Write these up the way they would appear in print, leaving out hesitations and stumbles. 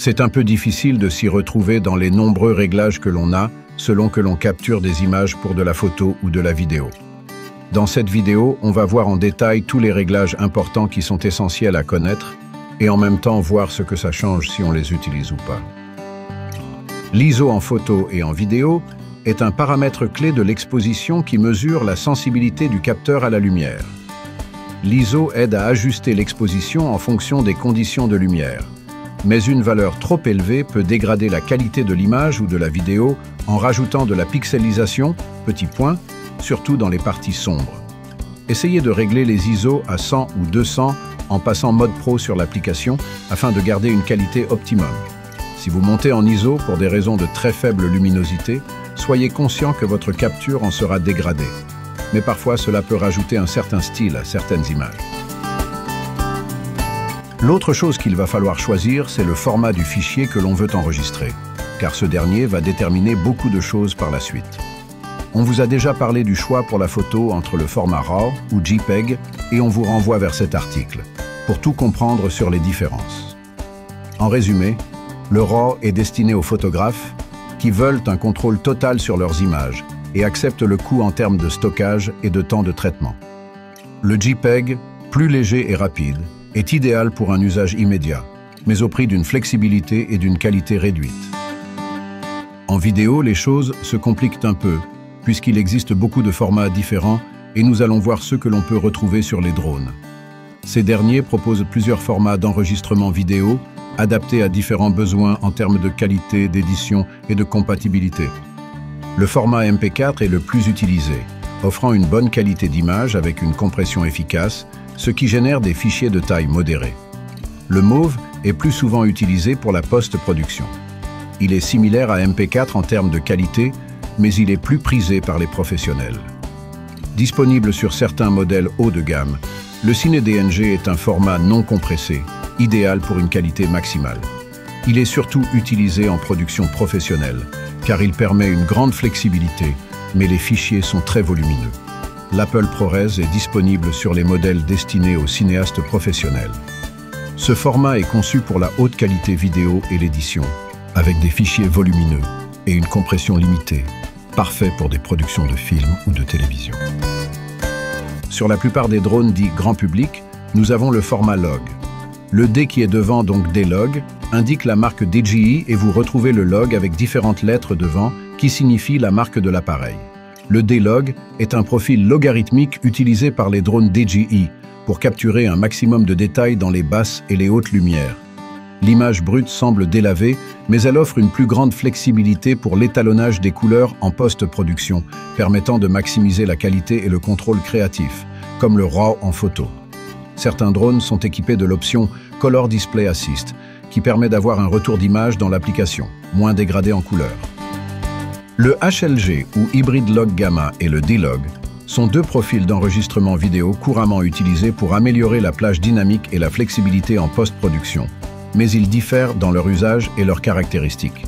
C'est un peu difficile de s'y retrouver dans les nombreux réglages que l'on a, selon que l'on capture des images pour de la photo ou de la vidéo. Dans cette vidéo, on va voir en détail tous les réglages importants qui sont essentiels à connaître et en même temps voir ce que ça change si on les utilise ou pas. L'ISO en photo et en vidéo est un paramètre clé de l'exposition qui mesure la sensibilité du capteur à la lumière. L'ISO aide à ajuster l'exposition en fonction des conditions de lumière. Mais une valeur trop élevée peut dégrader la qualité de l'image ou de la vidéo en rajoutant de la pixelisation, petit point, surtout dans les parties sombres. Essayez de régler les ISO à 100 ou 200 en passant mode pro sur l'application afin de garder une qualité optimum. Si vous montez en ISO pour des raisons de très faible luminosité, soyez conscient que votre capture en sera dégradée. Mais parfois, cela peut rajouter un certain style à certaines images. L'autre chose qu'il va falloir choisir, c'est le format du fichier que l'on veut enregistrer, car ce dernier va déterminer beaucoup de choses par la suite. On vous a déjà parlé du choix pour la photo entre le format RAW ou JPEG et on vous renvoie vers cet article, pour tout comprendre sur les différences. En résumé, le RAW est destiné aux photographes qui veulent un contrôle total sur leurs images et acceptent le coût en termes de stockage et de temps de traitement. Le JPEG, plus léger et rapide, est idéal pour un usage immédiat, mais au prix d'une flexibilité et d'une qualité réduite. En vidéo, les choses se compliquent un peu, puisqu'il existe beaucoup de formats différents et nous allons voir ceux que l'on peut retrouver sur les drones. Ces derniers proposent plusieurs formats d'enregistrement vidéo adaptés à différents besoins en termes de qualité, d'édition et de compatibilité. Le format MP4 est le plus utilisé, offrant une bonne qualité d'image avec une compression efficace, ce qui génère des fichiers de taille modérée. Le MOV est plus souvent utilisé pour la post-production. Il est similaire à MP4 en termes de qualité, mais il est plus prisé par les professionnels. Disponible sur certains modèles haut de gamme, le CineDNG est un format non compressé, idéal pour une qualité maximale. Il est surtout utilisé en production professionnelle, car il permet une grande flexibilité, mais les fichiers sont très volumineux. L'Apple ProRes est disponible sur les modèles destinés aux cinéastes professionnels. Ce format est conçu pour la haute qualité vidéo et l'édition, avec des fichiers volumineux et une compression limitée, parfait pour des productions de films ou de télévision. Sur la plupart des drones dits grand public, nous avons le format log. Le D qui est devant, donc D-Log, indique la marque DJI et vous retrouvez le log avec différentes lettres devant qui signifient la marque de l'appareil. Le D-Log est un profil logarithmique utilisé par les drones DJI pour capturer un maximum de détails dans les basses et les hautes lumières. L'image brute semble délavée, mais elle offre une plus grande flexibilité pour l'étalonnage des couleurs en post-production, permettant de maximiser la qualité et le contrôle créatif, comme le RAW en photo. Certains drones sont équipés de l'option Color Display Assist, qui permet d'avoir un retour d'image dans l'application, moins dégradé en couleur. Le HLG ou Hybrid Log Gamma et le D-Log sont deux profils d'enregistrement vidéo couramment utilisés pour améliorer la plage dynamique et la flexibilité en post-production, mais ils diffèrent dans leur usage et leurs caractéristiques.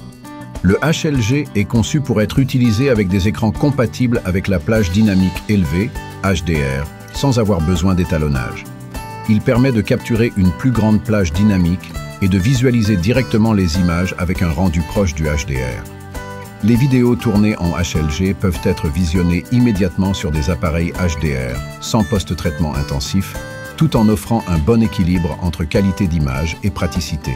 Le HLG est conçu pour être utilisé avec des écrans compatibles avec la plage dynamique élevée, HDR, sans avoir besoin d'étalonnage. Il permet de capturer une plus grande plage dynamique et de visualiser directement les images avec un rendu proche du HDR. Les vidéos tournées en HLG peuvent être visionnées immédiatement sur des appareils HDR, sans post-traitement intensif, tout en offrant un bon équilibre entre qualité d'image et praticité.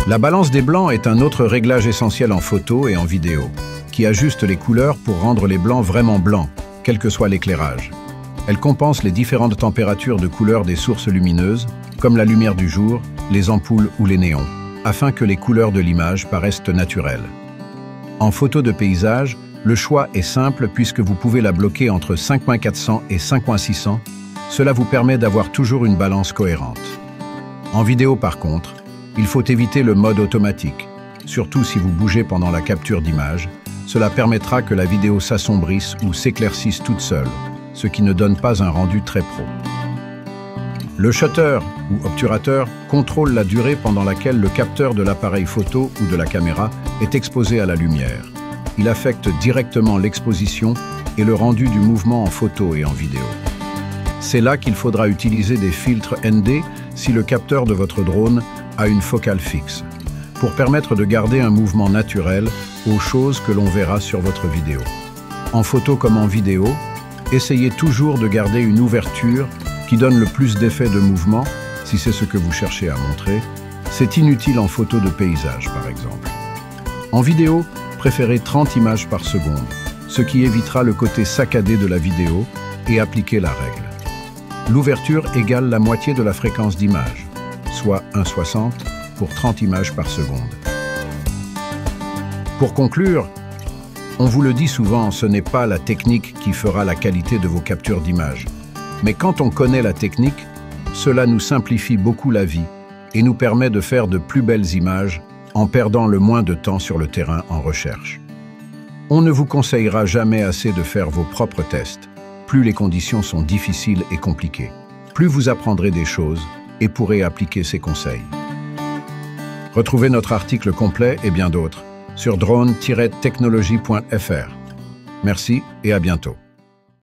La balance des blancs est un autre réglage essentiel en photo et en vidéo, qui ajuste les couleurs pour rendre les blancs vraiment blancs, quel que soit l'éclairage. Elle compense les différentes températures de couleur des sources lumineuses, comme la lumière du jour, les ampoules ou les néons, afin que les couleurs de l'image paraissent naturelles. En photo de paysage, le choix est simple puisque vous pouvez la bloquer entre 5400 et 5600. Cela vous permet d'avoir toujours une balance cohérente. En vidéo par contre, il faut éviter le mode automatique, surtout si vous bougez pendant la capture d'image. Cela permettra que la vidéo s'assombrisse ou s'éclaircisse toute seule, ce qui ne donne pas un rendu très pro. Le shutter ou obturateur contrôle la durée pendant laquelle le capteur de l'appareil photo ou de la caméra est exposé à la lumière. Il affecte directement l'exposition et le rendu du mouvement en photo et en vidéo. C'est là qu'il faudra utiliser des filtres ND si le capteur de votre drone à une focale fixe, pour permettre de garder un mouvement naturel aux choses que l'on verra sur votre vidéo. En photo comme en vidéo, essayez toujours de garder une ouverture qui donne le plus d'effet de mouvement, si c'est ce que vous cherchez à montrer. C'est inutile en photo de paysage, par exemple. En vidéo, préférez 30 images par seconde, ce qui évitera le côté saccadé de la vidéo, et appliquez la règle. L'ouverture égale la moitié de la fréquence d'image, soit 1,60 pour 30 images par seconde. Pour conclure, on vous le dit souvent, ce n'est pas la technique qui fera la qualité de vos captures d'images. Mais quand on connaît la technique, cela nous simplifie beaucoup la vie et nous permet de faire de plus belles images en perdant le moins de temps sur le terrain en recherche. On ne vous conseillera jamais assez de faire vos propres tests. Plus les conditions sont difficiles et compliquées, plus vous apprendrez des choses et pourrez appliquer ces conseils. Retrouvez notre article complet et bien d'autres sur drone-technologie.fr. Merci et à bientôt.